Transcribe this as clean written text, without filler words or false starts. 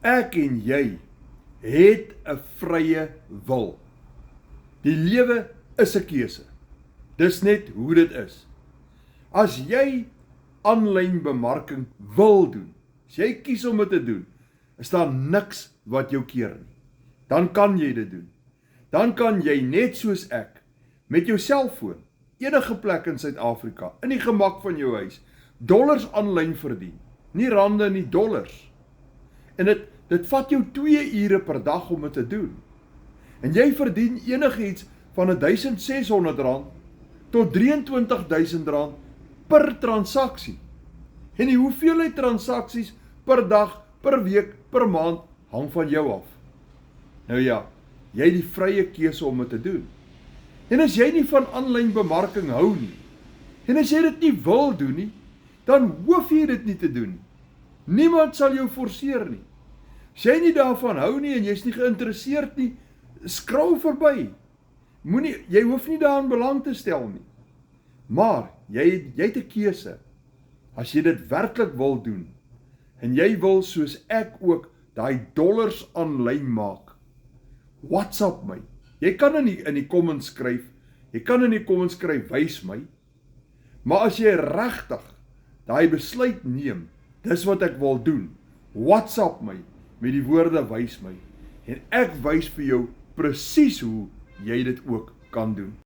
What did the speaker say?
Ek en jy het 'n vrye wil. Die lewe is 'n keuse. Dis net hoe dit is. As jy aanlyn bemarking wil doen, as jy kies om dit te doen, is daar niks wat jou keer nie. Dan kan jy dit doen. Dan kan jy net soos ek, met jou selfoon, enige plek in Suid-Afrika, in die gemak van jou huis, dollars aanlyn verdien. Nie rande nie, dollars. En dit vat jou 2 ure per dag om dit te doen. En jy verdien enigiets van R1.600 tot R23.000 per transaksie. En die hoeveelheid transaksies per dag, per week, per maand, hang van jou af. Nou ja, jy het die vrye keuse om dit te doen. En as jy nie van aanlyn bemarking hou nie, en as jy dit nie wil doen nie, dan hoef jy dit nie te doen nie. Niemand sal jou forceer nie. As jy nie daarvan hou nie en jy's nie geïnteresseerd nie, scroll verby. Jy hoef nie daaraan belang te stel nie. Maar jy het 'n keuse. As jy dit werklik wil doen, en jy wil soos ek ook daai dollars aanlyn maak, WhatsApp my. Jy kan in die comments skryf, wys my. Maar as jy regtig daai besluit neem, dis wat ek wil doen, WhatsApp my met die woorde wys my. En ek wys vir jou presies hoe jy dit ook kan doen.